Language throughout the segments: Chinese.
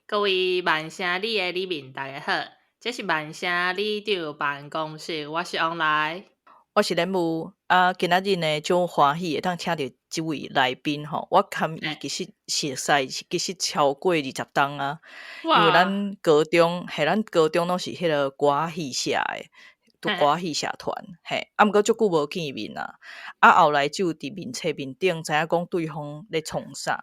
各位万声里的里民大家好，这是万声里长办公室，我是王来，我是莲雾今仔日呢，就欢喜会当请到这位来宾吼，我看伊其实熟悉，其实超过20档啊。因为咱高中拢是迄个歌戏社的，歌戏社团嘿。毋过足久无见面啊。后来就伫面册面顶知影讲对方咧创啥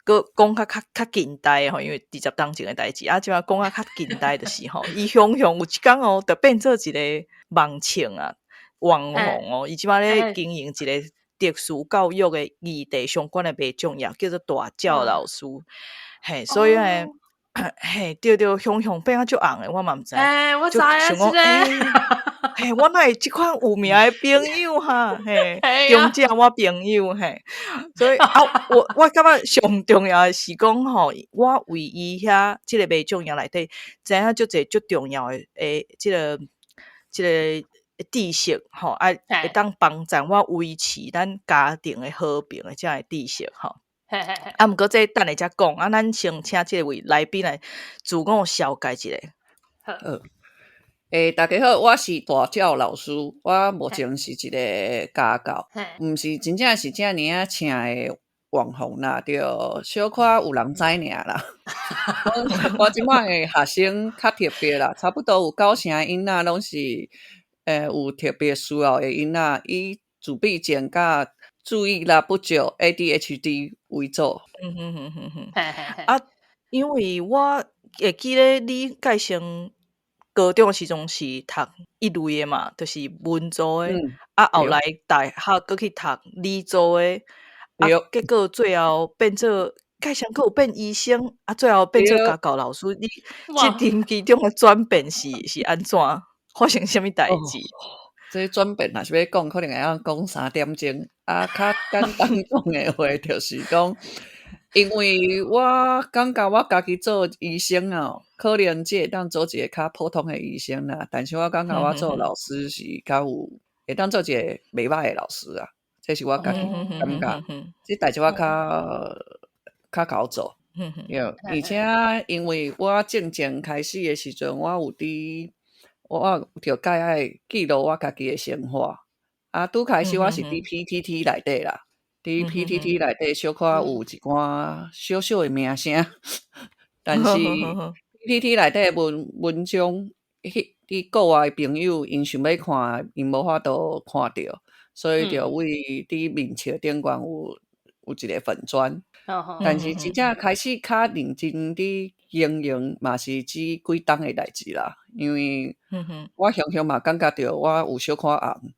搁讲较近代吼，因为20档前的代志即摆讲较近代就是吼，伊雄有一天哦，就变做一个网青啊。网红哦，伊即摆咧经营一个特殊教育的议题相关的卖种业，叫做大教老师。嘿，所以呢，嘿，对，雄变啊足红的，我嘛毋知。我知啊，想讲嘿，我哪会即款有名的朋友哈？嘿，中正我朋友嘿，所以我感觉上重要的是讲吼，我为伊遐即个卖种业内底，知影足侪足重要的即个知识吼，会当帮助我维持咱家庭的和平的这样的知识吼。毋过这等下才讲咱先请这位来宾来自我绍介一下。大家好，我是大教老师，我目前是一个家教，毋是真正是遮尔啊请的网红啦，就小可有人知尔啦。我即摆的学生较特别啦，差不多有9成囡仔拢是有特别需要的囡仔，以自闭症甲注意力不足 ADHD 为主。因为我会记咧，你介绍高中时阵是读一类的嘛，就是文组的，后来大学搁去读理组的，结果最后变做介绍搁有变医生，最后变做家教老师。你这阵其中的转变是安怎发生什么代志？这转变若是要讲，可能会晓讲3点钟。较简单讲的话，就是讲，因为我感觉我家己做医生可能只会当做一个较普通的医生啦。但是我感觉我做老师是较有会当做一个袂歹的老师啊。这是我家己感觉，这代志我较好做。而且因为我正开始的时阵，我有就介爱记录我家己的生活。拄开始我是伫 PTT 内底啦，伫 PTT 内底小可有一寡小小的名声，但是 PTT 内底文章，伫国外的朋友因想要看，因无法度看到，所以就为伫面册顶悬有一个粉专。但是真正开始较认真伫经营，嘛是只几档的代志啦。因为我常常嘛感觉到我有小可红，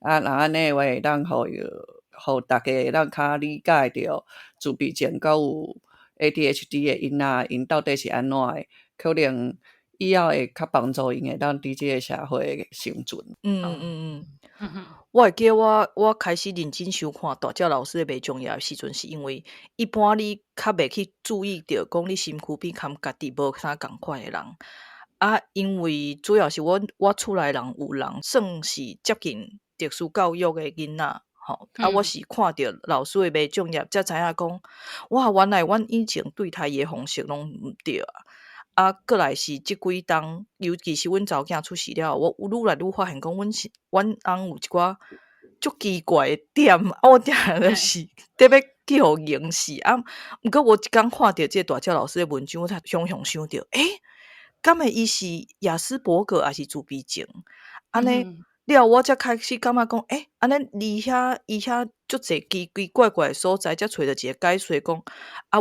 若安尼我会当互大家会当较理解到自闭症甲有 ADHD 的囡仔因到底是安怎的，可能以后会较帮助因会当伫即个社会生存。我会记得我开始认真收看大教老师的卖种业的时阵，是因为一般你较袂去注意到，讲你身躯边含家己无啥共款的人因为主要是我厝内人有人算是接近特殊教育的囡仔我是看到老师的卖种业才知影讲，哇，原来阮以前对待伊的方式拢毋对过来是即几档，尤其是阮查某囝出世了，我愈来愈发现讲，阮翁有一寡足奇怪的点，我定就是特别去互凝视毋过我一工看到这大教老师的文章，我才想到，敢会伊是亚斯伯格还是自闭症？安尼了，我才开始感觉讲，安尼伊遐足侪奇奇怪怪的所在，才找到一个解说讲，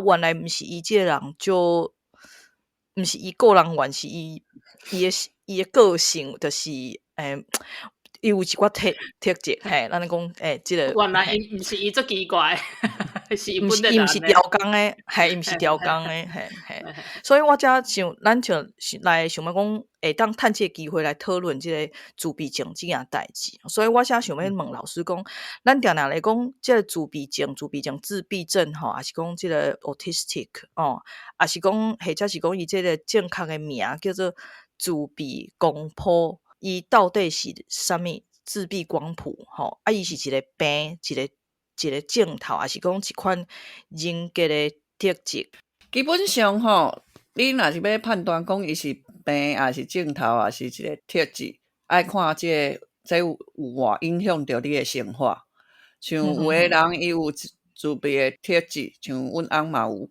原来毋是伊这个人就。毋是伊个人原是伊的个性，就是有一寡特质咱讲即个原来伊毋是伊足奇怪，是伊毋是伊毋是调工的，伊毋是调工的，所以我才想，咱就来想要讲，会当趁这个机会来讨论即个自闭症即件代志。所以我才想要问老师讲，咱定定来讲，即个自闭症、自闭症还是讲即个 autistic 还是讲或者是讲伊即个正确的名叫做自闭光谱，伊到底是啥物？自闭光谱伊是一个病，一个症头，还是讲一款人格的特质？基本上吼，你若是要判断讲伊是病，还是症头，还是一个特质，爱看这有偌影响着你的生活。像有的人伊有自闭的特质，像阮翁嘛有，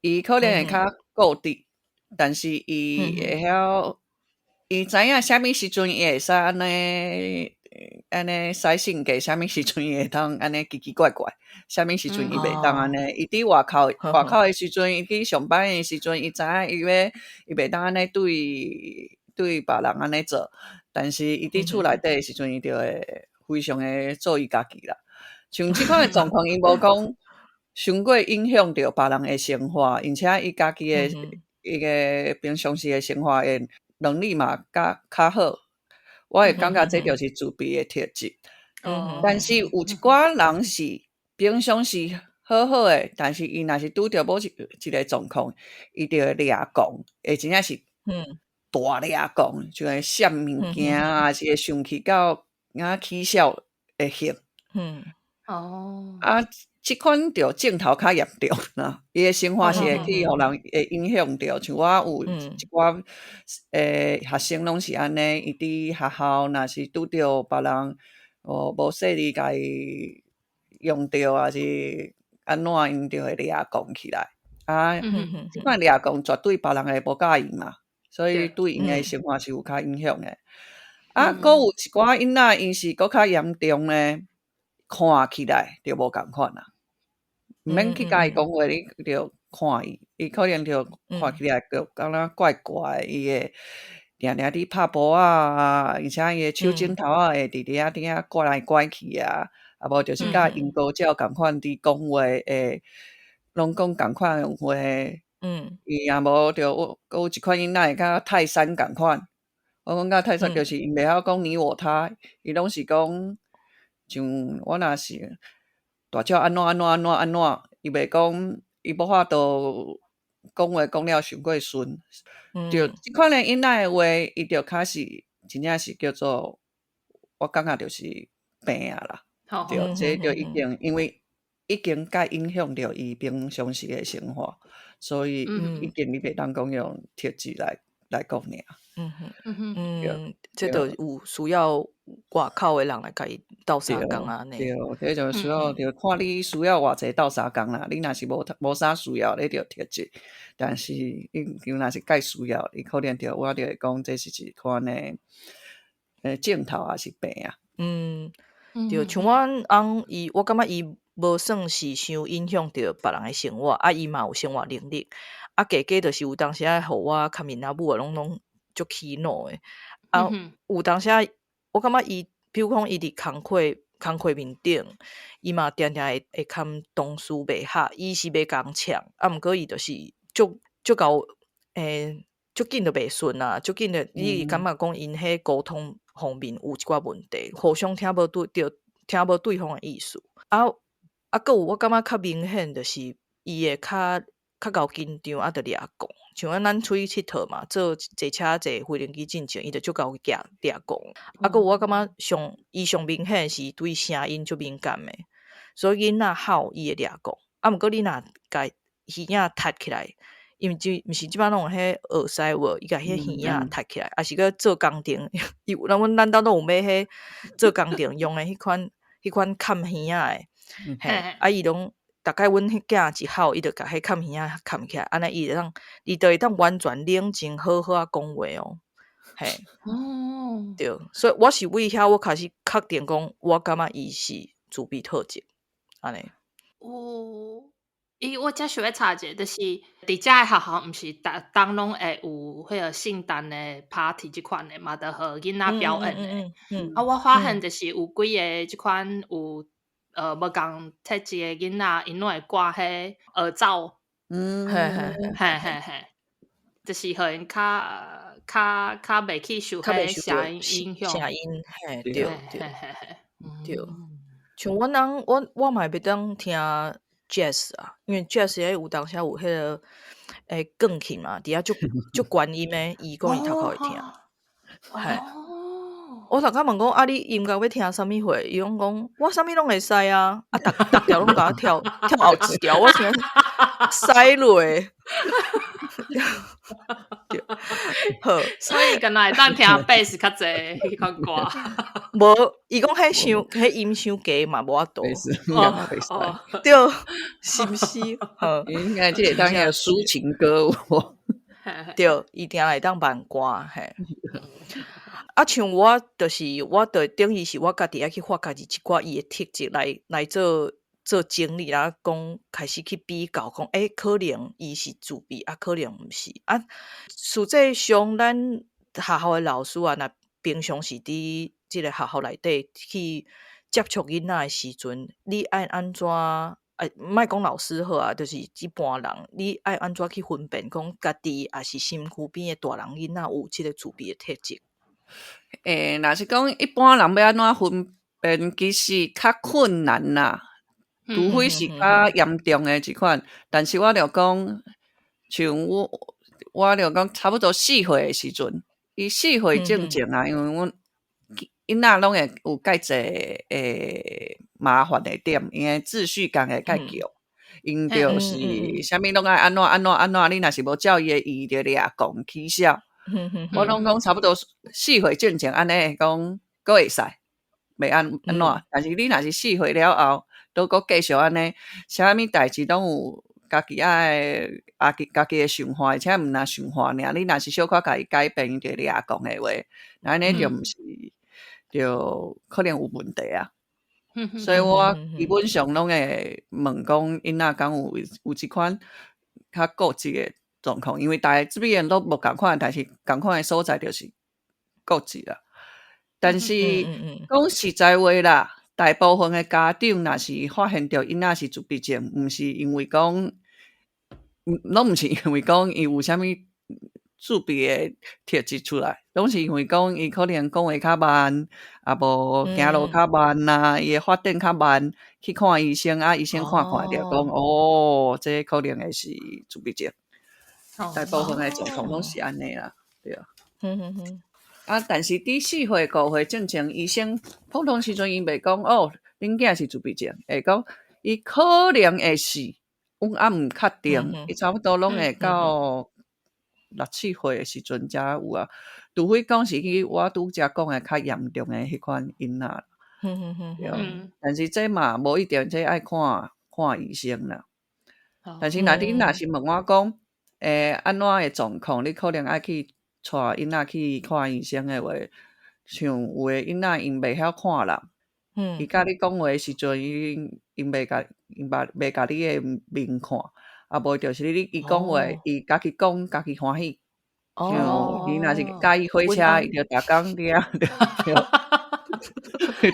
伊可能会较固执，但是伊会晓，伊知影啥物时阵伊会使安尼使性格，啥物时阵伊会当安尼奇奇怪怪，啥物时阵伊袂当安尼。伊伫外口的时阵，伊去上班的时阵，伊知影伊袂当安尼对别人安尼做，但是伊伫厝内底的时阵，伊就会非常的注意家己啦。像即款的状况，伊无讲伤过影响着别人的生活，而且伊家己的伊个平常时的生活的能力嘛较好。我会感觉这就是自闭的特质。但是有一寡人是平常时好好的，但是伊若是拄着某一个状况，伊就会抓狂，会真正是大抓狂，就会闪物件啊，是会生气到起笑的型。即款着症头较严重啦，伊的生活是会去互人会影响着。像我有一寡学生拢是安尼，伊伫学校若是拄着别人无说理甲伊用着，还是安怎，因就会抓狂起来。即款抓狂绝对别人会无介意嘛，所以对因的生活是有较影响的。佫有一寡囡仔，因是佫较严重呢，看起来就无共款啦。毋免去甲伊讲话，你着看伊可能着看起来着敢若怪怪，伊会定定伫拍步啊，而且伊的手指头啊会伫咧顶拐来拐去啊，啊无就是甲因高照共款伫讲话，拢讲共款用话。伊也无着佫有一款囡仔会甲泰山共款。我讲甲泰山就是因袂晓讲你我他，伊拢是讲像我若是大鸟安怎，伊袂讲，伊无法度讲话讲了伤过顺。就即款的囡仔的话，伊就开始真正是叫做，我感觉就是病啊啦。对，这就已经因为已经甲影响着伊平常时的生活，所以已经你袂当讲用特质来讲尔。这就有需要外口的人来甲伊斗相共安尼。对，这就需要着看你需要偌济斗相共啦。你若是无啥需要，你着特质，但是你若是介需要，你可能我着会讲这是一款的症头也是病啊。对，像阮翁伊，我感觉伊无算是伤影响着别人的生活，伊嘛有生活能力，加就是有当时仔互我较面仔母拢足气恼的。有当时我感觉伊，比如讲伊伫工课面顶，伊嘛定定会堪同事袂合，伊是袂共呛，毋过伊就是足够足紧就袂顺啊，足紧的你感觉讲因迄沟通方面有一寡问题，互相听无对方的意思。佫有我感觉较明显就是伊会较够紧张，就抓狂。像咱出去佚佗嘛，坐车坐飞轮机进前，伊就足够抓狂。佫有我感觉伊上明显是对声音足敏感的，所以囡仔吼伊会抓狂。毋过你若甲耳仔踢起来，因为毋是即摆拢有迄耳塞无，伊甲迄耳仔踢起来，还是个做工程，咱兜都有买迄做工程用的迄款砍耳仔的，伊拢。大概阮迄囝一吼，伊就甲迄砍耳仔砍起来，安尼伊就会当完全冷静好好讲话哦。对，所以我是为遐我开始确定讲，我感觉伊是自闭特质，安尼。我遮想要插一个，就是伫遮的学校，毋是当拢会有迄个圣诞的 party 即款的嘛，就互囡仔表演的。我发现就是有几个即款有。无共特质的囡仔，因拢会挂迄耳罩，就是互因较袂去受迄声音影响。声音，对。像阮翁，我嘛会当听 jazz 啊，因为 jazz 有当时有迄个钢琴嘛，伫遐足悬音的，伊讲伊头壳会听。我头壳问讲，你音乐要听啥物货？伊拢讲我啥物拢会使啊，逐条拢甲我跳后一条，我想使落。对，好，所以敢若会当听贝斯较济迄款歌。无，伊讲迄音伤低嘛，无法度。袂使，袂使。对，是毋是？应该这会当迄个抒情歌有。对，一定会当办歌嘿。啊，像我就是我等于是我家己爱去发家己一寡伊的特质来做整理啦，讲开始去比较，讲可能伊是自闭，啊，可能毋是啊。实际上，咱学校的老师啊，若平常时伫即个学校内底去接触囡仔的时阵，你爱安怎？莫讲老师好啊，就是一般人，你爱安怎去分辨讲家己也是身躯边的大人囡仔有即个自闭的特质？若是讲一般人要安怎分辨，其实较困难啦。除非是较严重的一款，但是我着讲，像我着讲差不多4岁的时阵，伊4岁正正啊，因为阮囡仔拢会有介济麻烦的点，因为秩序感会介强，因着是啥物拢爱安怎，你若是无照伊的意，着掠讲起笑。我拢讲差不多4岁正正安尼讲，佫会使，袂安怎，但是你若是4岁了后，都佫继续安尼，啥物代志拢有家己家己的想法，而且毋若想法尔，你若是小可家己改变，伊就掠讲的话，安尼就毋是，就可能有问题啊。所以我基本上拢会问讲，囡仔敢有即款较固执的状况，因为大家这边都无共款，但是共款的所在就是固执啦。但是讲实在话啦，大部分的家长若是发现到囡仔是自闭症，毋是因为讲，拢毋是因为讲伊有啥物自闭的特质出来，拢是因为讲伊可能讲话较慢，啊无行路较慢啦，伊的发展较慢，去看医生啊，医生看着讲，这可能会是自闭症。大部分的状况拢是安尼啦，对啊。但是伫4岁、5岁正常，医生普通时阵伊袂讲恁囝是自闭症，会讲伊可能会是，阮也毋确定，伊差不多拢会到6、7岁的时阵才有啊。除非讲是去我拄则讲的较严重的迄款囡仔，但是这嘛无一定，这爱看医生啦。但是你若是问我讲，安怎的状况，你可能爱去带囡仔去看医生的话，像有的囡仔因袂晓看人，伊甲你讲话的时阵，因袂甲你的面看，啊无就是伊讲话，伊家己讲家己欢喜。像伊若是介意火车，伊就逐工掠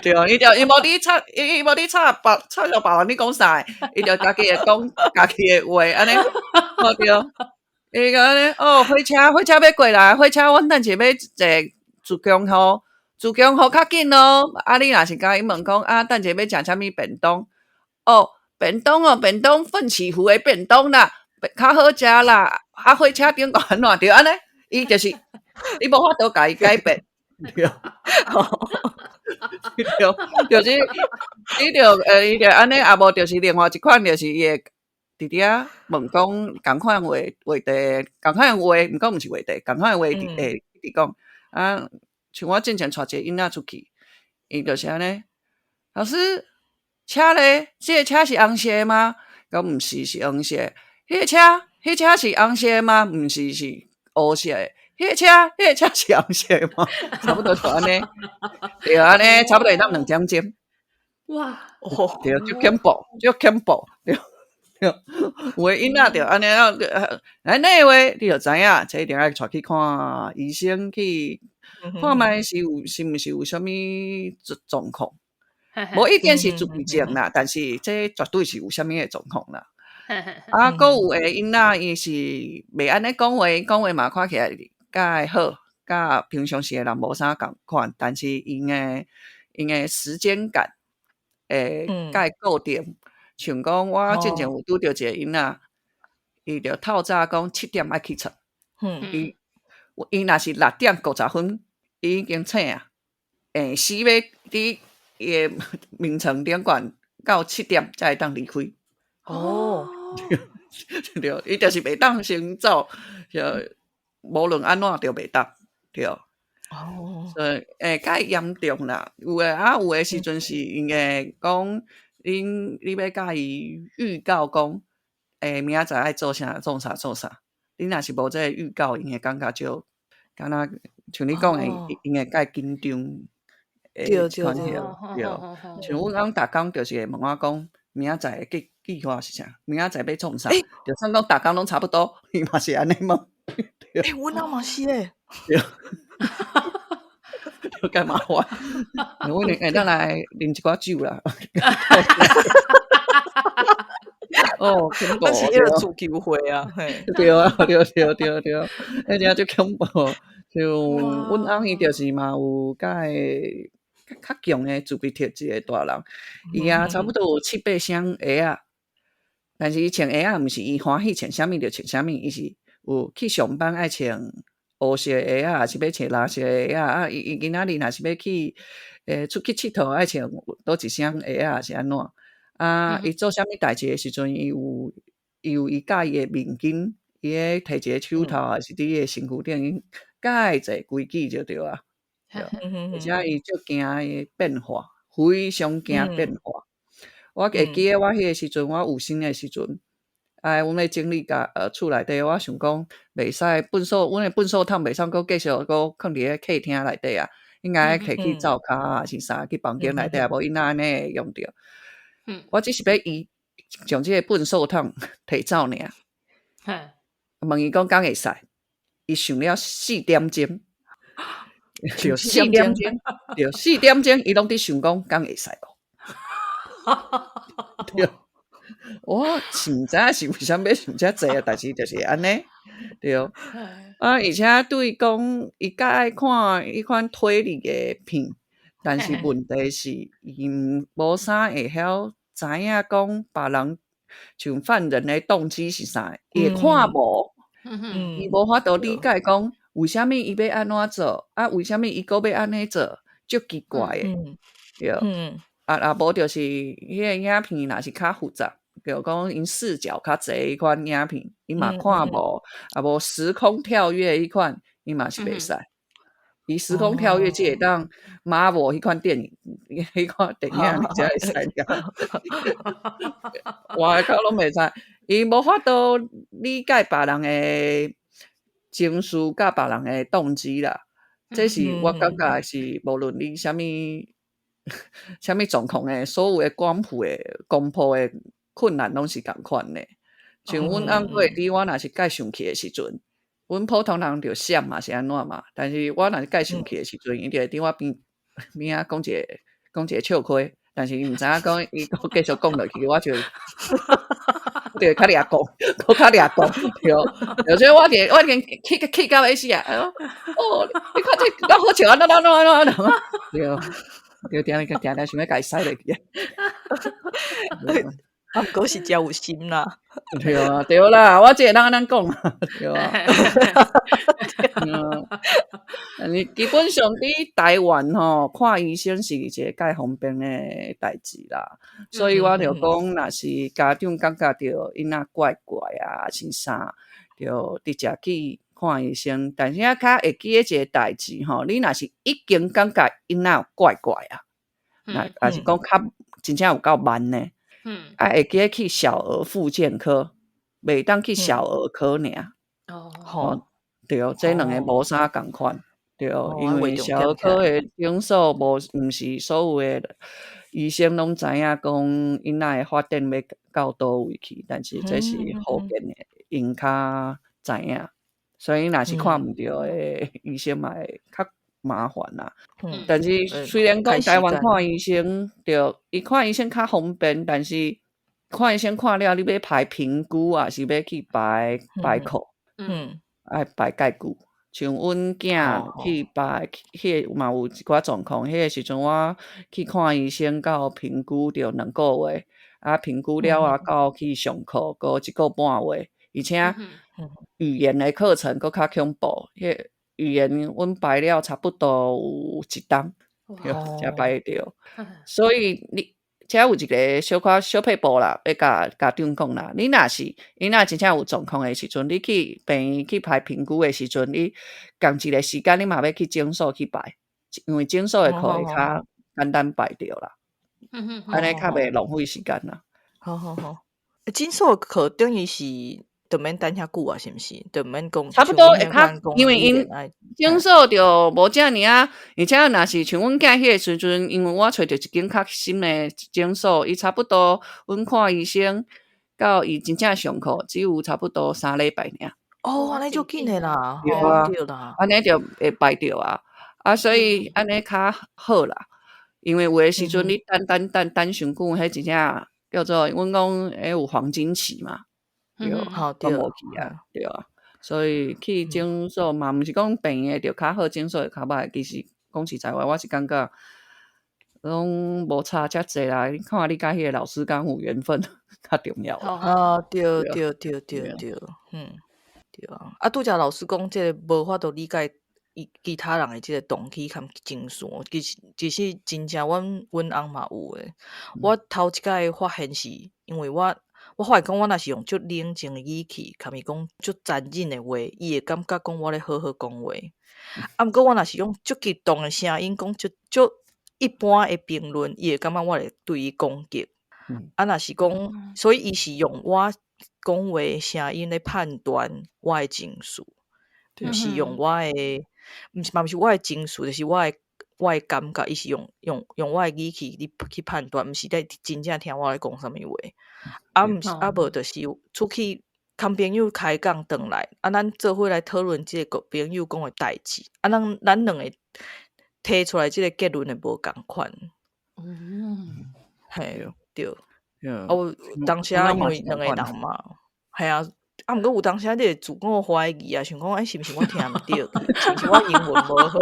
对，伊无你插着别人，你讲啥？伊就家己会讲家己的话，安尼，对。伊讲安尼，火车要过来，火车阮等下要坐自强号较紧咯。啊，你若是甲伊问讲等下要食啥物便当？便当奋起湖的便当啦，较好食啦。啊，火车顶安怎着安尼？伊就是你无法度甲伊改变，对。就是伊就安尼，啊无就是另外一款，就是伊会直直问讲共款话题，共款话，毋讲毋是话题，共款话直讲。像我之前带一个囡仔出去，伊就是安尼，老师，车咧，这个车是红色吗？讲毋是，是黄色。迄个车是红色吗？毋是，是乌色的。迄个车是红色吗？差不多就安尼，对安尼，差不多会当2点钟。哇！对，就恐怖，对。有的囡仔就安尼安尼话，你就知影，这一定要带去看医生去看卖是毋是有啥物状况。无一定是自闭症啦，但是这绝对是有啥物的状况啦。佫有的囡仔伊是袂安尼讲话嘛看起来介好，甲平常时的人无啥共款，但是因的时间感介固定。像讲我之前有拄着一个囡仔，伊就透早讲7点爱起床，伊若是6点50分，伊已经醒啊，死要伫伊的眠床顶悬到7点才会当离开。对，伊就是袂当先走，无论安怎就袂当，对。所以较严重啦。有诶时阵是因为讲，你要甲伊预告讲，明仔载爱做啥，做啥。你若是无这个预告，因会感觉就敢若像你讲诶，因会介紧张。对，像阮翁逐工就是会问我讲，明仔载诶计划是啥？明仔载要创啥？就算讲逐工拢差不多，伊嘛是安尼问。阮翁嘛是诶。就介麻烦。阮咱来啉一寡酒啦。恐怖！是迄个自救会啊，对，迄只就恐怖。像阮翁伊就是嘛有较强诶自闭特质诶大人，伊差不多有7、8双鞋仔，但是伊穿鞋仔毋是伊欢喜穿啥物就穿啥物，伊是有去上班爱穿黑色鞋仔，还是要穿蓝色鞋仔伊今仔日若是要去出去佚佗，爱穿倒一双鞋仔是安怎？伊做啥物代志诶时阵，伊有伊教伊诶面巾，伊咧摕一个手套，还是伫伊诶身躯顶，介济规矩就对啊。而且伊足惊伊变化，非常惊变化。我会记得我迄个时阵，我有生诶时阵，阮咧整理厝内底，我想讲袂使阮诶粪扫桶袂使搁继续搁放伫咧客厅内底啊，应该摕去灶骹啊，是啥去房间内底啊，无因安尼会用着。我只是要伊将即个粪扫桶摕走尔。问伊讲敢会使？伊想了4点钟。就4点钟，对，4点钟，伊拢伫想讲敢会使无？对，我是毋知影是为啥要想遮济啊，但是就是安尼，对。而且对讲，伊较爱看迄款推理诶片，但是问题是伊无啥会晓知影讲别人像犯人诶动机是啥，伊会看无，伊无法度理解讲。为虾米伊要安怎做？为虾米伊搁要安尼做？足奇怪诶，对。无就是迄个影片若是较复杂，就讲因视角较济迄款影片，伊嘛看无，无时空跳跃迄款，伊嘛是袂使。伊时空跳跃只会当Marvel迄款电影，迄款电影你才会使了。外口拢袂使，伊无法度理解别人诶情绪甲别人诶动机啦，这是我感觉是无论你啥物状况诶，所有诶公布诶困难拢是共款诶。像阮翁过会知，我若是介生气诶时阵，阮普通人着闪嘛是安怎嘛，但是我若是介生气诶时阵，伊就会伫我边仔讲一个笑话，但是伊毋知影讲伊搁继续讲落去，我就对，较掠讲，搁较掠讲，对。所以我连气到要死啊！你看这咁好笑啊！对，定想要甲伊使落去。毋过是真有心啦。对啦，我这个人安尼讲嘛，对啊。你基本上伫台湾吼，看医生是一个介方便诶代志啦，所以我就讲，若是家长感觉着囡仔怪怪啊，是啥，就直接去看医生。但是较会记诶一个代志吼，你若是已经感觉囡仔有怪怪啊，也是讲较真正有够慢呢。会记去小儿复健科，袂当去小儿科尔。对，这两个无啥共款。对，因为小儿科诶诊所毋是所有诶医生拢知影讲囡仔诶发展要到倒位去，但是这是普遍诶，因较知影，所以若是看毋着诶医生嘛会较麻烦啦。但是虽然讲台湾看医生，对，伊看医生较方便，但是看医生看了，你要排评估啊，是要去排课，爱排介久。像阮囝去排，迄个嘛有一寡状况。迄个时阵我去看医生，到评估着2个月，评估了到去上课，搁1个半月，而且语言的课程搁较恐怖。迄语言阮排了差不多有1冬，才排得着。所以遮有一个小可小撇步啦，要甲长讲啦。你若是伊若真正有状况的时阵，你去病院去排评估的时阵，你共一个时间你嘛要去诊所去排，因为诊所的课会较简单排着啦。安尼较袂浪费时间啦。好，诊所课等于是就免等遐久啊，是毋是？就免讲差不多会较，因为因诊所就无遮尔啊，而且若是像阮囝迄个时阵，因为我找着一间较新的诊所，伊差不多阮看医生到伊真正上课，只有差不多3礼拜尔。哦，安尼就紧的啦，对啦，安尼就会排着啊，所以安尼较好啦。因为有的时阵你等伤久，迄真正叫做阮讲迄有黄金期嘛。对，都无去啊，对啊，所以去诊所嘛，毋是讲病的就较好，诊所会较歹。其实讲实在话，我是感觉拢无差遮济啦。你看你甲迄个老师讲有缘分较重要。对，对啊。啊，拄则老师讲，这个无法度理解其他人的这个动机和情绪。其实真正阮翁嘛有诶。我头一摆发现是因为我发现讲，我若是用足冷静的语气，甲伊讲足残忍的话，伊会感觉讲我咧好好讲话。啊，毋过我若是用足激动的声音讲足一般的评论，伊会感觉我咧对伊攻击。啊，若是讲，所以伊是用我讲话的声音咧判断我的情绪，就是用我的，毋是我的情绪，就是我的感觉，伊是用我的语气去判断，毋是在真正听我咧讲啥物话。无就是出去跟朋友开讲转来，啊，咱做伙来讨论即个朋友讲的代志，啊，咱两个提出来即个结论会无共款。嘿，对。当时因为两个人嘛，系啊，毋过有当时你会自我怀疑啊，想讲是毋是我听毋对，是毋是我英文无好？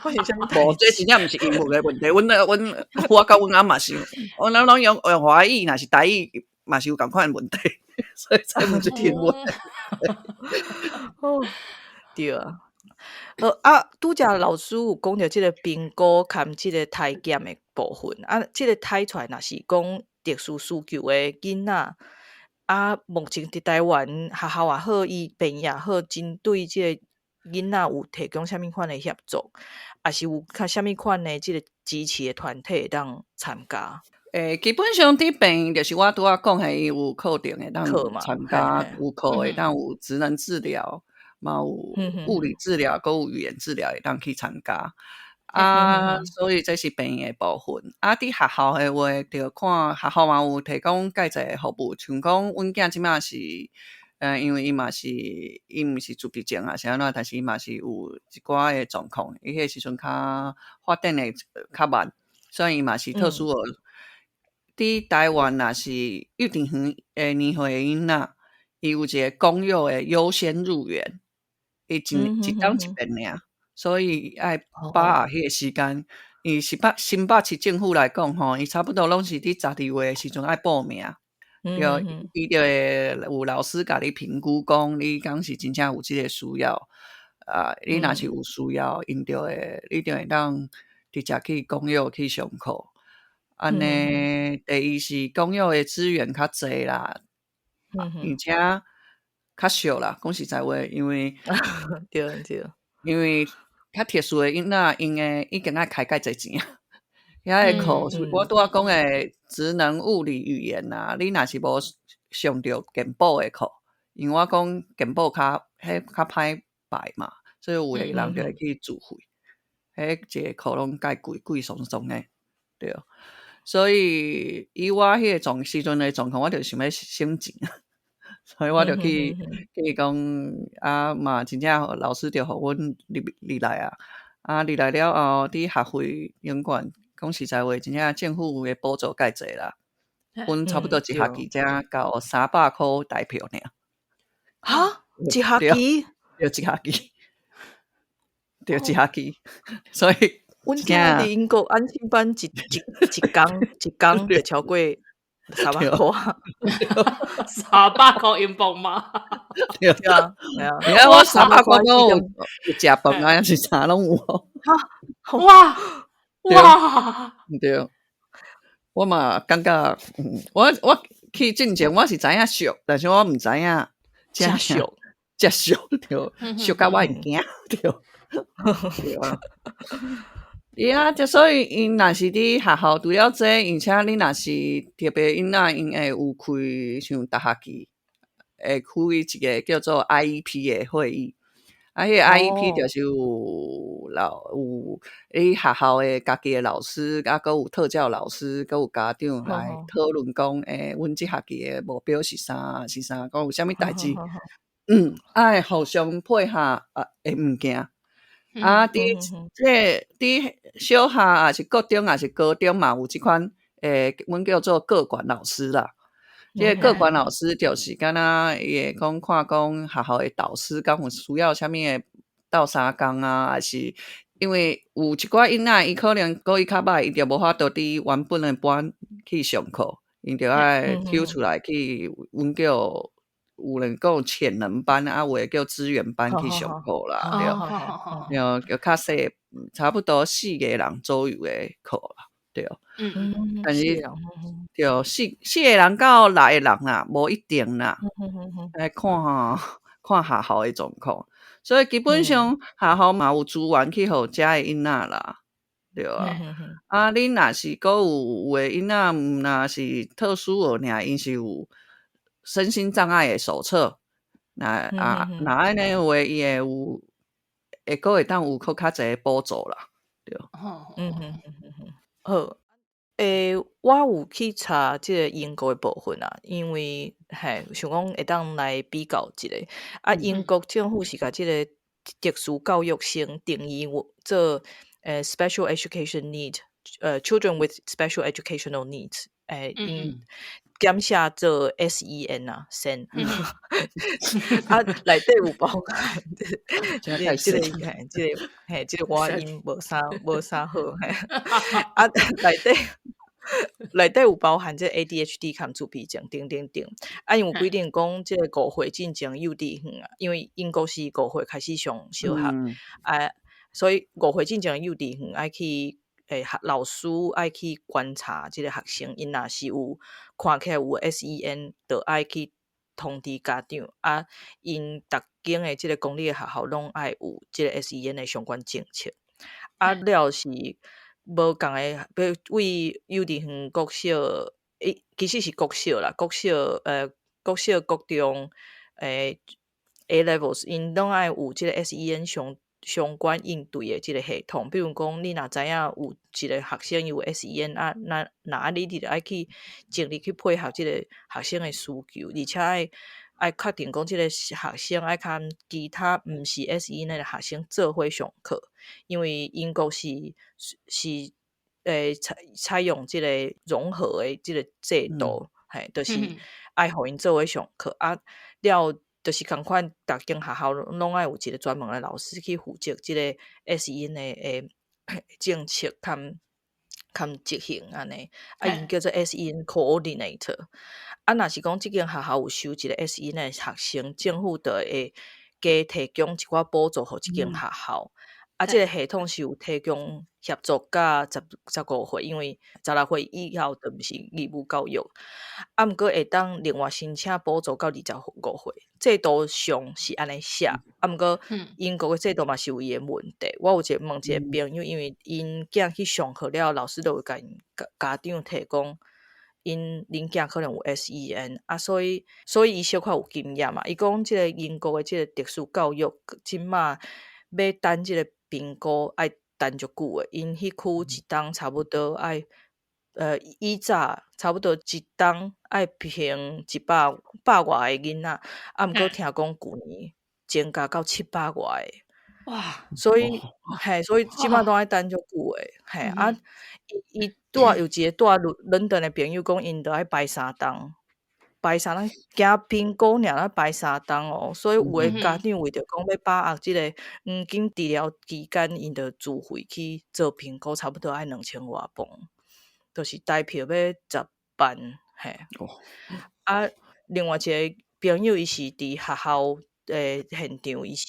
我是啥物？无，这真正毋是英文的问题。我甲阮阿嘛是，我拢用华语，若是台语嘛是有共款的问题，所以才毋是听闻。对啊。啊，拄则老师有讲到即个评估含即个体检的部分啊，即个体出来若是讲特殊需求的囡仔啊，目前伫台湾学校也好，医病院也好，针对即个囡仔有提供啥物款的协助，还是有看啥物款的即个支持的团体会当参加？基本上伫病院就是我拄仔讲的，有课程会当参加，有课会当有职能治疗。嘛有物理治疗，佮有语言治疗会当去参加啊，所以这是病院的部分。啊，伫学校的话，就看学校嘛有提供介济的服务，像讲阮囝即马是，因为伊嘛是，伊毋是自闭症啊，是安怎？但是伊嘛是有一寡的状况，伊迄时阵较发展的较慢，所以伊嘛是特殊的。伫台湾若是幼稚园年岁的囡仔，伊有一个公幼的优先入园。伊一天一遍尔，所以爱把握迄个时间。伊新北市政府来讲吼，伊差不多拢是伫12月的时阵爱报名，伊就会有老师甲你评估讲，你讲是真正有即个需要啊。你若是有需要，你就会当直接去公幼去上课。安尼，第一是公幼的资源较济啦，而且较俗啦，讲实在话，因为对，因为较特殊的囡仔，因为已经爱开介济钱啊。遐个课，我拄仔讲的职能物理语言啊，你若是无上着健保的课，因为我讲健保较歹排嘛，所以有的人就会去自费。迄一个课拢介贵松松的，对。所以以我迄个时阵的状况，我就想要省钱。所以我就去讲啊嘛，真正老师就互阮入来啊，入来了后，伫学费永远讲实在话，真正政府的补助介济啦，阮差不多一学期才交300块台票尔。哈，一学期？对，一学期，对，一学期，所以阮囝伫英国安亲班一工就超过300块，300块英镑嘛？对啊，你看我300块都有食饭啊，是啥拢有。哇！对。我嘛感觉，我去进前我是知影俗，但是我毋知影真俗，真俗对，俗到我会惊对，对啊。伊啊，所以因若是伫学校除了这，而且你若是特别因仔，因会有开像逐学期会开一个叫做 IEP 的会议。迄个 IEP 就是有你学校的家己的老师，啊，搁有特教老师，搁有家长来讨论讲，阮即学期的目标是啥，讲有啥物代志，爱互相配合的物件。啊，伫小学也是国中也是高中嘛，有即款阮叫做个管老师啦。即个个管老师就是敢若伊会讲看讲学校的导师敢有需要啥物的斗相共啊，还是因为有一寡囡仔伊可能国语较歹，伊就无法度伫原本的班去上课，伊就爱抽出来去阮叫有人讲潜能班啊，有诶叫资源班去上课啦，对，就较细，差不多4个人左右诶课啦，对。但是对4个人到6个人啦，无一定啦，来看学校诶状况。所以基本上学校嘛有资源去互遮诶囡仔啦，对啊。啊，恁若是搁有诶囡仔，若是特殊儿尔，因是有身心障碍诶手册，若安尼有诶，伊会搁会当有较侪补助啦，对。好。我有去查即个英国的部分啊，因为想讲会当来比较一下。啊，英国政府是甲即个特殊教育生定义做special education need， children with special educational needs， 因减写做 SEN 啊，SEN， 啊，内底有包含即个我音无啥好，啊，内底有包含这 ADHD 含自闭症等。啊，因为规定讲这个5岁进前幼稚园啊，因为英国是5岁开始上小学，啊，所以5岁进前幼稚园爱去老师爱去观察这个学生，因若是有看起来有 SEN， 就爱去通知家长啊，因逐间的这个公立的学校拢爱有这个 SEN 的相关政策。啊，了是无共的，比如为幼稚园、国小，其实是国小啦，国小、国中A levels， 因拢爱有即个 SEN 相关应对的即个系统。比如讲，你若知影有一个学生有 SEN 啊，那你就爱去尽力去配合即个学生的需求，而且爱确定讲即个学生爱跟其他毋是 SEN 的学生做伙上课，因为英国是采用即个融合的即个制度，就是爱互因做伙上课啊，了就是共款，逐间学校拢爱有一个专门的老师去负责即个 SEN 的政策兼执行安尼，啊，因叫做 SEN coordinator。啊，若是讲即间学校有收一个 SEN 的学生，政府就会加提供一寡补助互即间学校。啊，即个系统是有提供协助到15岁，因为16岁以后就毋是义务教育。啊，毋过会当另外申请补助到25岁，制度上是安尼写。啊，毋过英国的制度嘛是有伊的问题。我有问一个朋友，因为因囝去上课了，老师就会甲因家长提供因恁囝可能有 SEN， 啊，所以伊小可有经验嘛。伊讲即个英国的即个特殊教育，即马要等即个评估爱等足久诶，因迄区一档差不多爱以早差不多一档爱评100外个囡仔，啊，毋过听讲旧年增加到700外个，哇！所以即马都爱等足久诶，啊，伊有一个住伦敦诶朋友讲，因着爱排3档。排3惊评估尔啦，排3档哦，所以有诶家长为着讲要把握即个黄金治疗期间，因着自费去做评估，差不多爱2000外磅，就是台票要10万，啊，另外一个朋友伊是伫学校现场，伊是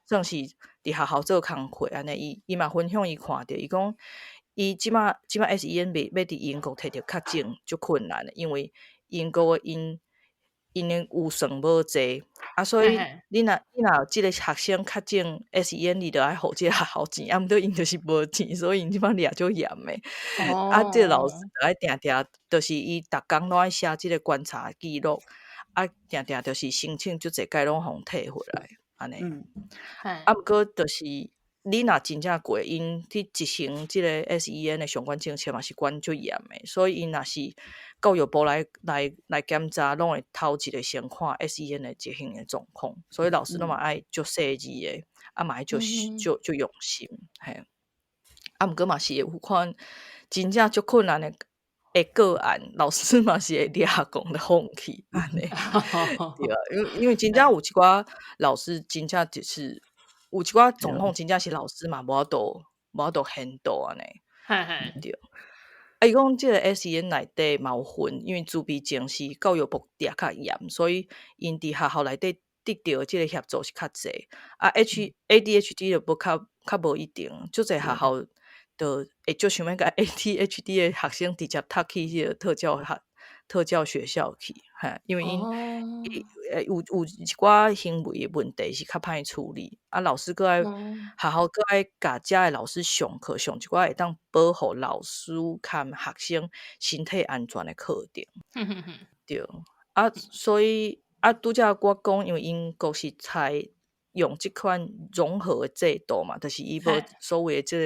算是伫学校做工课安尼，伊嘛分享伊看着，伊讲伊即马 SEN 要伫英国摕到较证就困难了，因为英国因的预算无济啊，所以你若有即个学生较证 SEN， 你就要付即个学校钱，啊，毋过因就是无钱，所以因即马掠足严的。啊，即个老师就爱定定，就是伊逐工拢爱写即个观察记录，啊，定定就是申請足侪届拢互退回来，安尼。啊，毋过就是你若真正过，因去执行即个 SEN 的相关政策嘛是管足严的，所以因若是教育部来检查，拢会头一个先看 SEN 的执行的状况，所以老师拢嘛爱足细致的，啊嘛爱足用心，嘿。啊，毋过嘛是有看真正足困难的个案，老师嘛是会抓狂的放弃安尼，对啊，因为真正有一寡老师真正就是有一寡状况，真正是老师嘛无法度handle安尼，对。啊，伊讲即个 SEN 内底嘛有分，因为自闭症是教育部抓较严，所以因伫学校内底得到即个协助是较济。啊 ADHD 就较无一定，足侪学校就会足想要甲 ADHD 的学生直接读去迄个特教学校去，因为因有一寡行为的问题是较歹处理，啊老师搁爱学校搁爱甲遮的老师上课上一寡会当保护老师含学生身体安全的课程，对，啊所以啊拄则我讲，因为英国是采用即款融合的制度嘛，就是伊无所谓的即个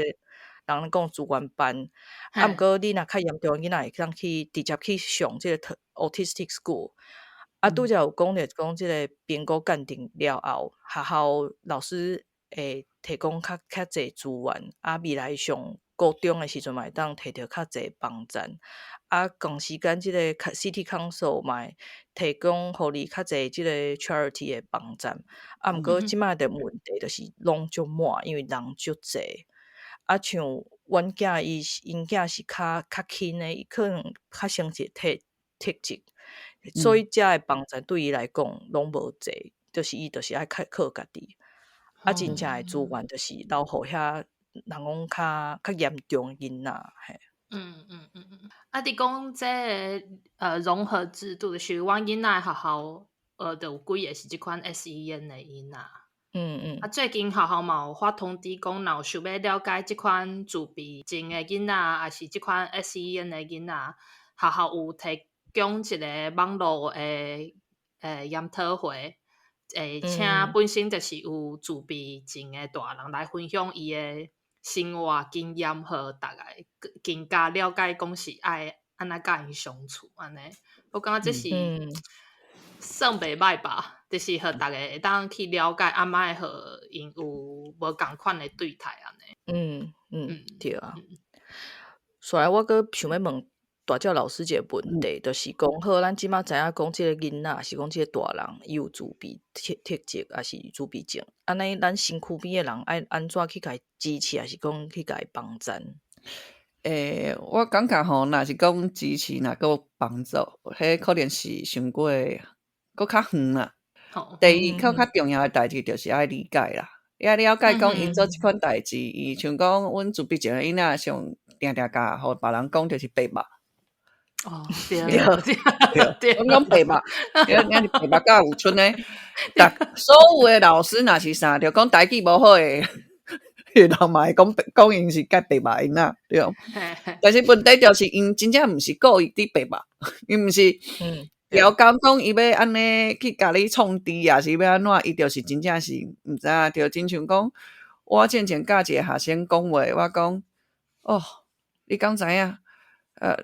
人讲主管班，啊毋过你若较严重的囡仔会当去直接去上即个 autistic school，啊拄则有讲着讲即个评估鉴定了后，学校老师会提供较济资源，啊未来上高中的时阵嘛会当摕到较济帮衬，啊同时间即个 City Council 嘛会提供互你较济即个 charity 的帮衬，啊毋过即摆的问题就是拢足满，因为人足济。啊，像阮囝因囝是较轻的，伊可能较先一特质，所以遮的帮助对伊来讲拢无济，就是伊就是爱靠家己。啊，真正的资源就是留互遐人讲较严重的囡仔，嘿。啊，你讲这融合制度，就是阮囡仔学校就有几个是即款 SEN 的囡仔。啊，最近学校嘛有发通知讲，若有想要了解即款自闭症的囡仔，还是即款 SEN 的囡仔，学校有提供一个网络的研讨会，请本身就是有自闭症的大人来分享伊的生活经验，和大家更加了解讲是爱安怎甲因相处安尼。我感觉这是算袂歹吧。就是和大家会当去了解，啊莫和因有无共款的对待安尼。对啊。所以我阁想要问大教老师一个问题，就是讲好，咱即马知影讲即个囡仔是讲即个大人伊有自闭特质，还是自闭症，安尼咱身躯边的人爱安怎去甲伊支持，还是讲去甲伊帮衬？我感觉吼，若是讲支持，若个帮助，迄可能是伤过搁较远啦。第二较重要的代志就是爱理解啦，要了解讲因做即款代志，伊像讲阮自闭症的囡仔上定甲互别人讲就是白目。对，阮讲白目，你白目甲有剩的，所有的老师若是啥，就讲台语无好的，人嘛会讲因是甲白目囡仔，对。但是问题就是因真正毋是故意伫白目，因毋是。调讲讲伊要安尼去甲你创治，也是要安怎，伊就是真正是毋知影，就亲像讲，我之前甲一个学生讲话，我讲，你敢知影？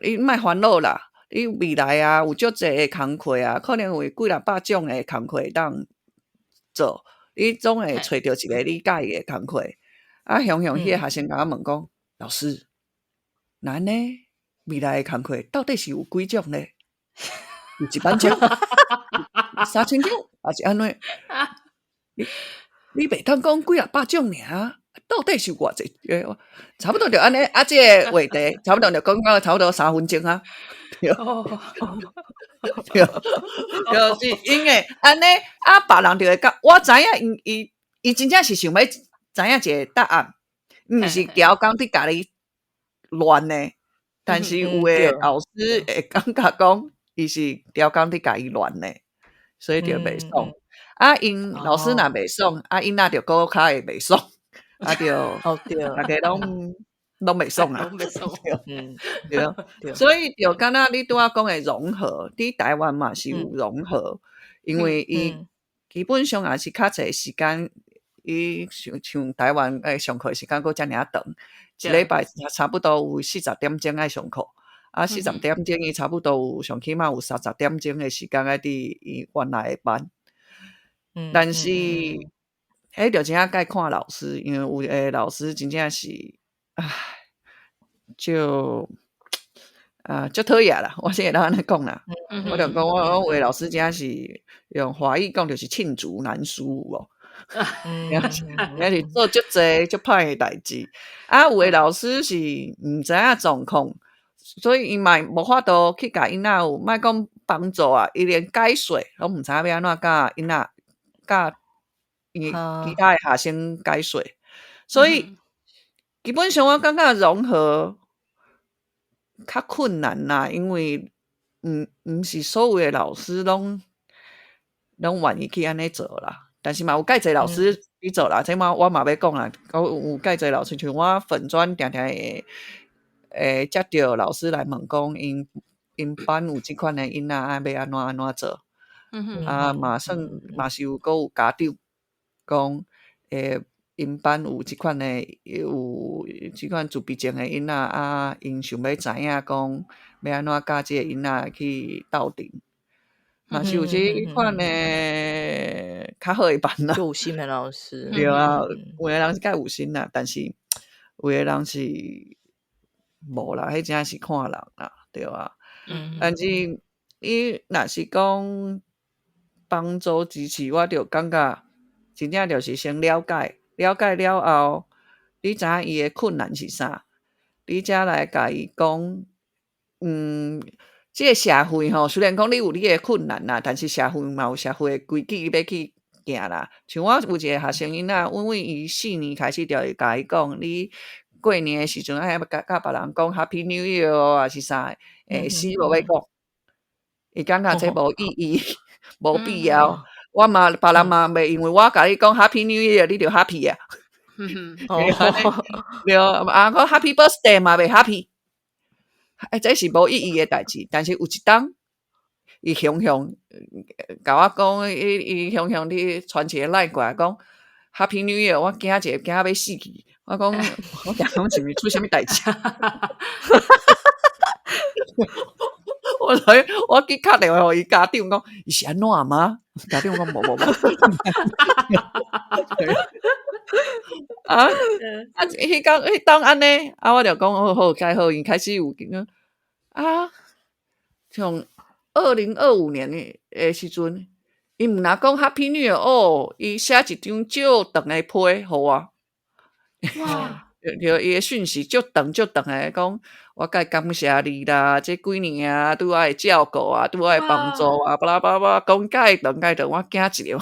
你莫烦恼啦，你未来啊有足济的工课啊，可能有几若百种的工课当做，你总会找到一个你喜欢的工课。啊，向迄个学生甲我问讲，老师，那呢未来的工课到底是有几种呢？有10000种，3000种，还是安怎？你袂当讲几若百种尔，到底是偌济？差不多就安尼。啊，这个话题差不多就讲到差不多3分钟啊。对，就是因为安尼啊，别人就会讲，我知影伊真正是想要知影一个答案，毋是调讲伫家己乱的，但是有的老师会感觉讲伊是调工伫家己乱的，所以就袂爽。因老师若袂爽，因仔就搁较会袂爽，就大家拢袂爽啊，对，所以就敢若你拄仔讲的融合，伫台湾嘛是有融合，因为伊基本上也是较侪时间，伊像台湾上课时间搁遮尔啊长，一礼拜差不多有40点钟爱上课，40点钟伊差不多有上起码有30点钟的时间爱伫伊原来的班。但是迄就真正该看老师，因为有诶老师真正是就讨厌啦，我是会当安尼讲啦。我就讲我有诶老师真正是用华语讲就是罄竹难书有无？也是做足侪足歹诶代志。有诶老师是毋知影状况，所以伊嘛无法度去甲囡仔有莫讲帮助啊，伊连解说拢毋知影要安怎甲囡仔甲其他诶学生解说，所以基本上我感觉融合较困难啦，因为毋是所有诶老师拢愿意去安尼做啦。但是嘛有介侪老师去做啦，这我嘛要讲啦，有介侪老师像我粉专常常会接到老师来问讲，因班有即款诶囡仔要安怎做，嘛是有家长讲因班有即款诶有即款自闭症诶囡仔因想要知影讲要安怎教即个囡仔去斗阵。嘛是有即款诶较好诶班啦，有心诶老师，对啊，有诶人是介有心啦，但是有诶人是无啦，迄真正是看人啦，对啊。但是伊若是讲帮助支持，我就感觉真正就是先了解了后，你知影伊诶困难是啥，你才来甲伊讲，即个社会吼，虽然讲你有你诶困难啦，但是社会嘛有社会诶规矩要去行啦。像我有一个学生囡仔，因为伊4年开始就会甲伊讲，你过年诶时阵爱甲别人讲 Happy New Year 还是啥，死无要讲，伊感觉这无意义，无必要。我嘛别人嘛袂因为我甲你讲 Happy New Year，你就 Happy 啊。对，讲 Happy Birthday 嘛袂 Happy。这是无意义诶代志，但是有一当伊雄甲我讲，伊雄你传一个赖过来讲 Happy New Year， 我惊要死去。我讲我惊讲是出啥物代志？我去打电话互伊家长讲，伊是安怎吗？家长讲无。迄当安尼，我就讲好，介好，伊开始有像2025年诶时阵，伊毋若讲 Happy New Year， 伊写一张足长诶批互我。哇！就伊诶讯息足长诶，讲我介感谢你啦，这几年啊，拄爱照顾啊，拄爱帮助啊，巴拉巴拉讲介长，我惊一个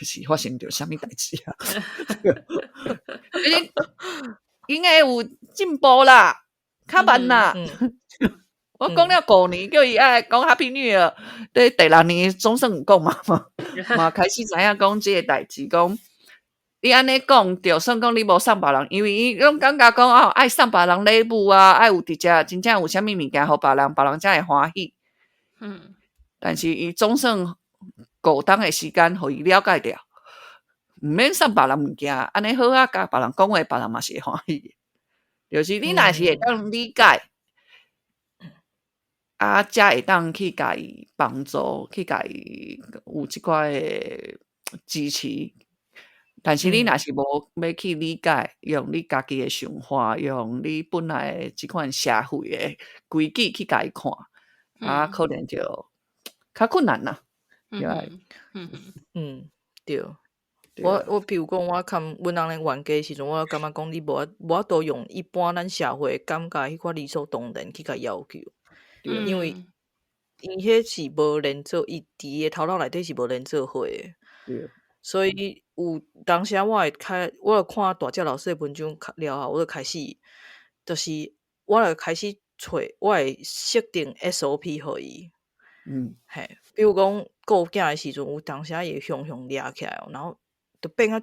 是发生着啥物代志啊？应该有进步啦，较慢啦。我讲了5年，叫伊爱讲 Happy New Year， 第6年总算有讲嘛，开始知影讲即个代志，讲你安尼讲，就算讲你无送别人，因为伊拢感觉讲爱送别人礼物啊，爱有直接真正有啥物物件互别人才会欢喜。但是伊总算5当的时间，互伊了解着，毋免送别人物件，安尼好甲别人讲话，别人嘛是会欢喜。就是你若是会当理解。才会当去甲伊帮助，去甲伊有即款诶支持。但是你若是无要去理解，用你家己诶想法，用你本来诶即款社会诶规矩去甲伊看，可能就较困难啦。对。我比如讲，我看阮人咧冤家时阵，我感觉讲你无法度用一般咱社会感觉迄款理所当然去甲要求。因为伊迄是无连做，伊伫诶头脑内底是无连做伙诶。所以有当时我会看大只老师的文章了后，我就开始，就是我就开始找，我会设定 SOP 互伊。嘿，比如讲顾囝的时阵，有当时会熊抓起来，然后就变啊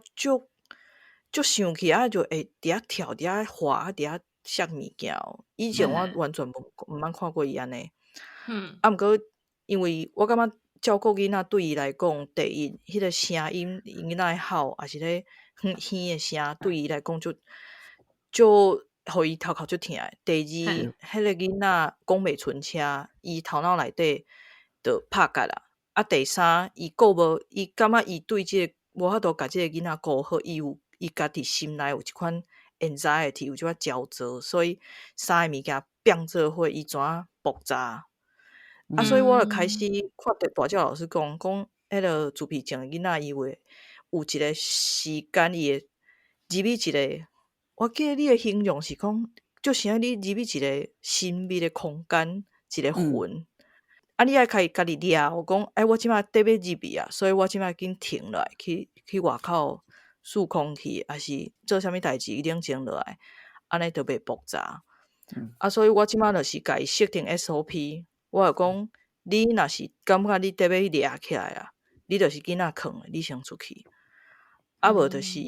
足生气啊，就会伫遐跳、伫遐滑、伫遐摔物件。以前我完全毋捌看过伊安尼。啊，毋过因为我感觉照顾囡仔对伊来讲，第一，迄个声音囡仔的吼，还是咧哼的声，对伊来讲就互伊头壳足疼的。第二，迄个囡仔讲袂顺车，伊头脑内底就拍结啦。啊，第三，伊感觉伊对即个无法度甲即个囡仔顾好，伊家己心内有一款 anxiety， 有一款焦躁，所以三个物件变做伙，伊怎爆炸？啊，所以我就开始看大只老师讲，迄个自闭症的囡仔，伊会有一个时间，伊会入去一个，我记得你的形容是讲，就像你入去一个神秘的空间，一个魂。啊，你爱开始家己抓，我讲，我即摆得要入去啊，所以我即摆紧停落来，去外口漱空气，还是做啥物代志，冷静落来，安尼就袂爆炸。啊，所以我即摆就是家己设定 SOP， 我就讲，你若是感觉你得要抓起来啊，你就是囡仔囥的，你先出去。啊，无就是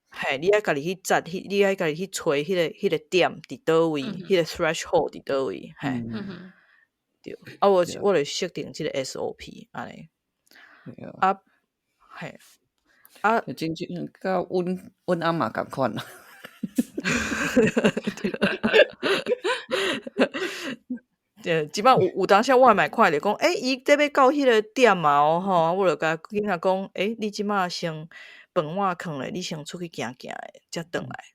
嘿，你爱家己去找，你爱家己去找迄个点伫倒位，迄个 threshold 伫倒位，嘿。对，啊，我就设定即个 SOP 安尼。啊，嘿，啊，真正甲阮阿嬷共款啦。即摆有当时我会嘛看着讲，伊得要到迄个点嘛吼，我就甲囡仔讲，你即摆先饭碗囥咧，你先出去行行诶，才转来。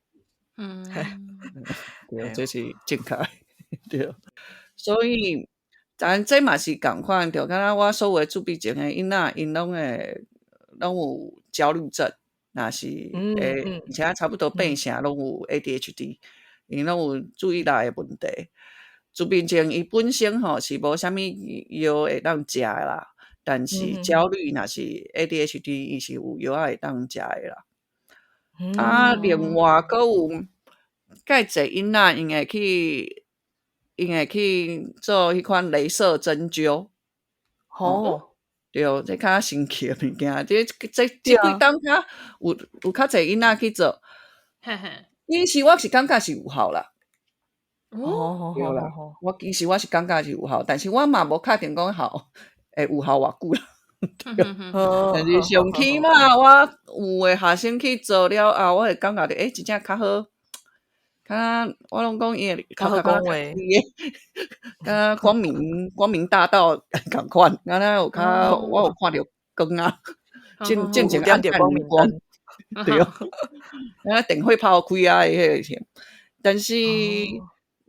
对，这是正确的。对，所以咱这嘛是共款，就敢若我所有自闭症的囡仔，因拢有焦虑症，若是而且差不多变成拢有 ADHD， 因拢有注意力的问题。自闭症伊本身吼是无啥物药会当食的啦，但是焦虑若是 ADHD， 伊是有药会当食的啦。啊，另外阁有介济囡仔因会去做迄款雷射针灸。对，这较神奇的物件。这几当较有较济囡仔去做。其实我是感觉是有效啦。对啦，其实我是感觉是有效，但是我嘛无确定讲会有效偌久啦。但是上起码我有的学生去做了后，我会感觉着真正较好。我拢讲伊会较好讲话，甲光明大道共款，敢若我有看着光啊，正正暗暗光，对哦，敢若电火泡开啊迄个，但是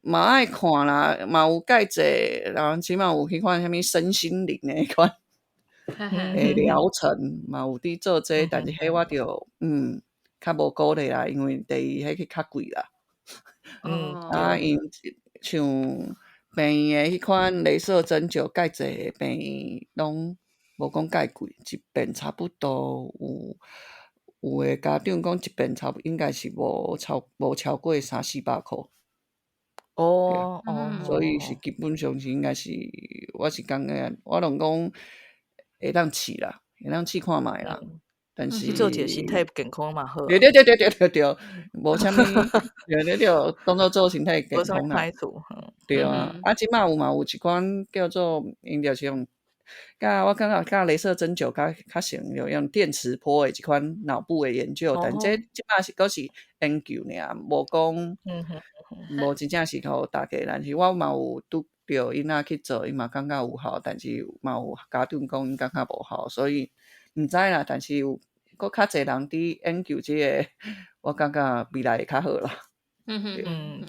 嘛爱看啦，嘛有介济人起码有迄款啥物身心灵的迄款诶疗程，嘛有伫做这，但是迄我着较无鼓励啦，因为第一迄个较贵啦。因像病院的迄款雷射针灸，介济病院拢无讲介贵，一遍差不多有的家长讲一遍差不多应该是无超过300-400箍。所以是基本上是应该是，我是感觉我拢讲会当试啦，会当试看觅啦。但是做一个身体健康嘛好。对，无啥物，对，当做身体健康啦。对啊，即摆嘛有一款叫做因就是用，我感觉甲雷射针灸较像用电磁波的一款脑部的研究，但这即摆是阁是研究尔，无讲无真正是互大家。但是我嘛有拄着囡仔去做，伊嘛感觉有效，但是嘛有家长讲因感觉无效，所以毋知啦。但是有阁较侪人伫研究即个，我感觉未来会较好啦。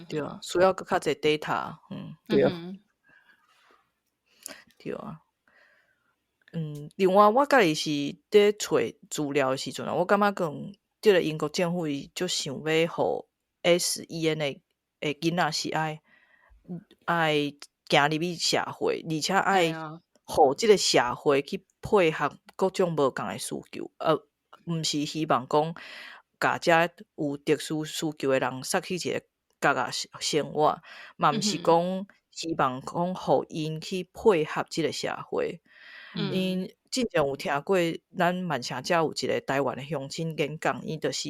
对啊，需要阁较侪 data。对啊，对啊。另外我家己是伫找资料的时阵，我感觉讲即个英国政府伊就想要互 SEN 的囡仔是爱行入去社会，而且爱互即个社会去配合各种无共的需求，毋是希望讲甲遮有特殊需求的人杀去一个家家生活，嘛毋是讲希望讲互因去配合即个社会。因之前有听过咱万城遮有一个台湾的乡亲演讲，伊就是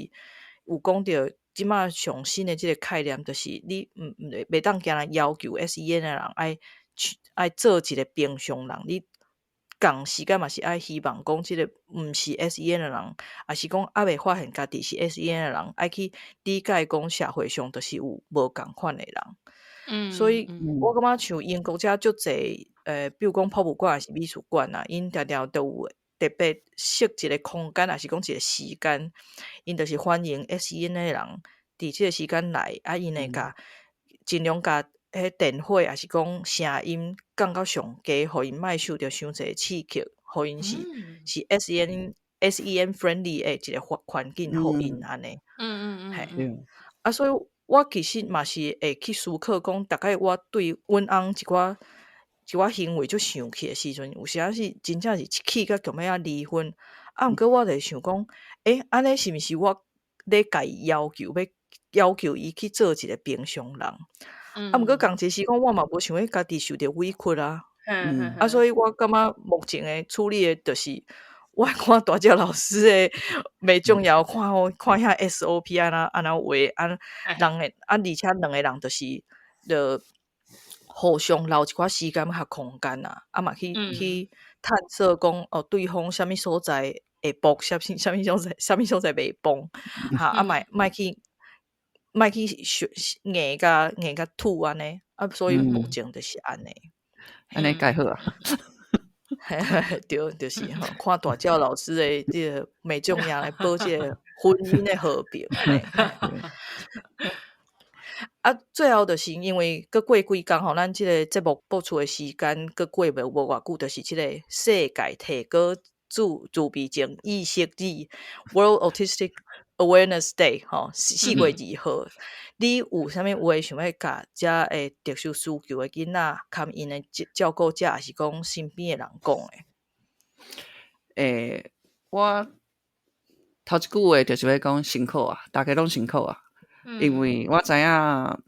有讲到即马上新的即个概念，就是你袂当惊人要求 SEN 的人爱做一个平常人，你共时间嘛是爱希望讲即个毋是 SEN 的人，也是讲还袂发现家己是 SEN 的人，爱去理解讲社会上就是有无共款的人。所以我感觉像英国遮足侪比如讲博物馆还是美术馆啊，因常常都有特别设一个空间，还是讲一个时间，因就是欢迎 SEN 的人伫即个时间来，因会甲尽量甲迄电火还是讲声音降到上低，互因莫受着伤侪刺激，互因是 SEN friendly 的一个环境，互因安尼。嘿，所以我其实嘛是会去思考讲，大概我对阮翁一寡行为就生气的时阵，有时是真正是气甲强要离婚。毋过我就想讲，安尼是毋是我咧甲伊要求伊去做一个平常人？毋过共一时讲，我嘛无想要家己受着委屈啊。所以我感觉目前的处理的，就是我看大只老师的袂重要，看遐 SOP 安那画人的而且两个人就是互相留一寡时间和空间啊，嘛去探索讲对方什么所在会崩，什么所在袂崩，莫去硬甲吐安尼，所以目前就是安尼，安尼介好啊。对，就是看大教老师的这个美重要来保这个婚姻的和平。最后就是因为过几工咱这个节目播出的时间过无偌久，就是这个世界提高自闭症意识日 World Autistic Awareness Day 4月2号。你有啥物话想要甲遮诶特殊需求的囡仔、含因的照顾者，还是讲身边的人讲诶？我头一句话就是要讲辛苦啊，大家拢辛苦啊。因为我知影，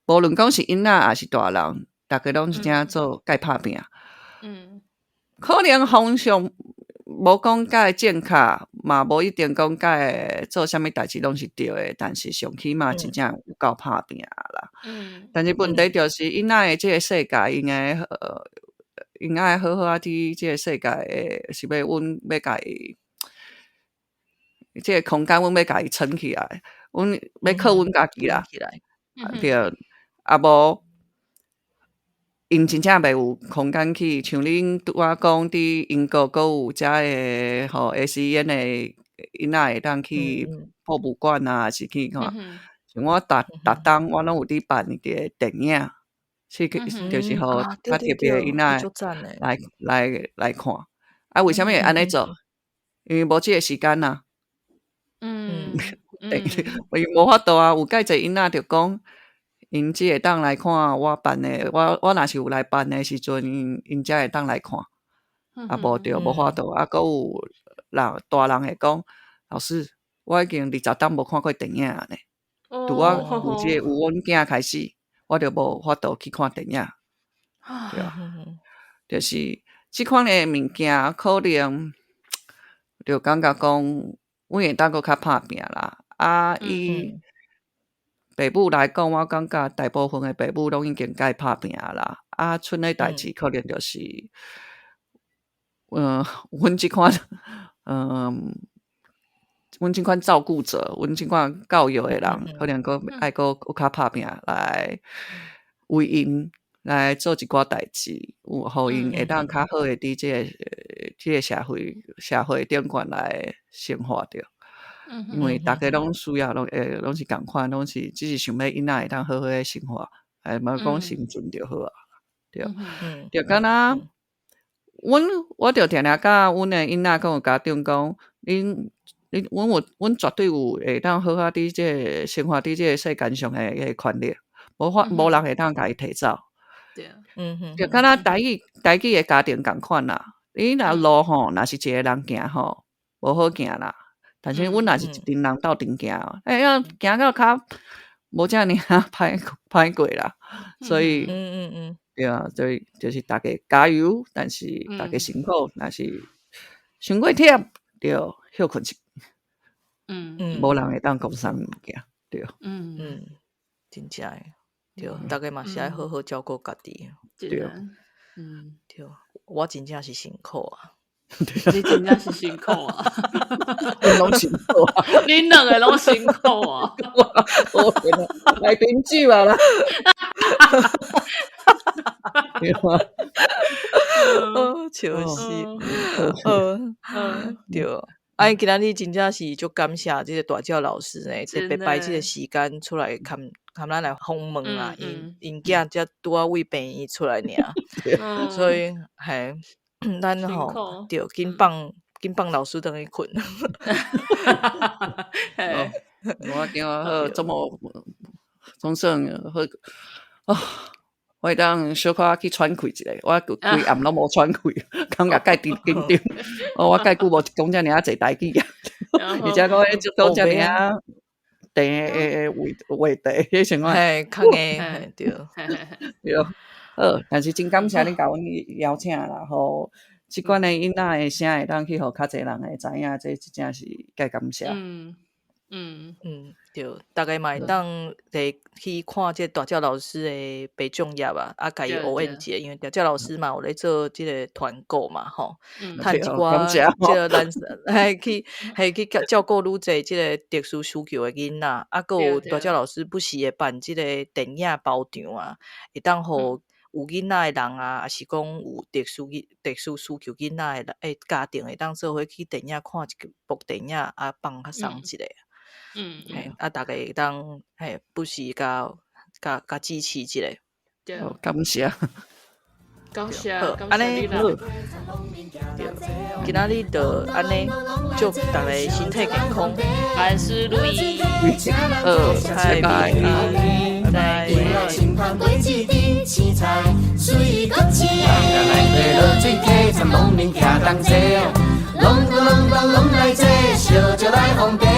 无论讲是囡仔还是大人，大家拢真正做介拍拼。可能方向无讲介正确，嘛无一定讲介做啥物代志拢是对的，但是上起码真正有够拍拼啦。但是问题就是囡仔的即个世界，应该好好伫即个世界是要阮要甲伊，即个空间阮要甲伊撑起来，阮要靠阮家己啦。对，无因真正袂有空间去，像恁拄仔讲伫英国阁有遮个SEN 的囡仔会当去博物馆啊，是去看。像我逐冬我拢有伫办一个电影，就是互较特别的囡仔来看。为什么会安尼做？因为无即个时间啊。因无法度啊，有介侪囡仔就讲，因只会当来看我办的，我若是有来办的时阵，因才会当来看。无就无法度。阁有大人会讲，老师，我已经20冬无看过电影呢。拄我有阮囝开始，我就无法度去看电影。对啊，就是即款的物件，可能就感觉讲，阮会当阁较拍拼啦。以爸母来讲，我感觉大部分的爸母拢已经介拍拼啦。剩的代志可能就是，阮即款，阮即款照顾者，阮即款教育的人，可能爱阁较拍拼来为因来做一寡代志，互因会当较好的伫即个社会顶悬来生活着。因为大家拢需要拢是共款，拢是只是想要囡仔会当好好的生活，莫讲生存就好啊。对，就敢若我就常常甲阮的囡仔讲家长讲，阮绝对有会当好好伫即个生活伫即个世间上的权利，无人会当甲伊摕走。对，就敢若台语的家庭共款啦。你若路若是一个人行无好行啦。但是阮也是一群人斗阵行，要行到较无遮尔歹过啦。所以，对啊，所以就是大家加油，但是大家辛苦，若是伤过忝，对，休困一。无人会当讲啥物件，对。真正诶，对，大家嘛是爱好好照顾家己，对。对，我真正是辛苦啊。你真正是辛苦啊！阮拢辛苦啊！恁两个拢辛苦啊！来啉酒啊啦！笑死！对，今仔日真正是足感谢即个大鸟老师呢，特别排即个时间出来看咱来访问啊，因囝才拄啊为病院出来尔，所以嘿。咱吼对紧放老师等于困。我今好这么总算好啊！我会当小可去喘气一下，我规暗拢无喘气，感觉介紧张。我介久无讲遮尔济代志啊，而且我迄讲遮尔地诶话题，迄像我嘿，空诶，对对。但是真感谢恁甲阮邀请啦，吼。即款诶囡仔诶声会当去互较侪人会知影，这真正是介感谢。对，大家嘛会当去看即大鸟老师诶培种业啊，甲伊学演者，因为大鸟老师嘛有咧做即个团购嘛，吼，趁一寡即个咱去照顾愈侪即个特殊需求诶囡仔，佮有大鸟老师不时会办即个电影包场啊，会当互有囡仔诶人啊，也是讲有特殊需求囡仔诶家庭会当做伙去电影看一部电影啊，放较松一下。大家会当不时甲支持一下。感谢。感谢你啦。今仔日就安尼，祝大家身体健康，万事如意。拜拜。来这，小就来方便。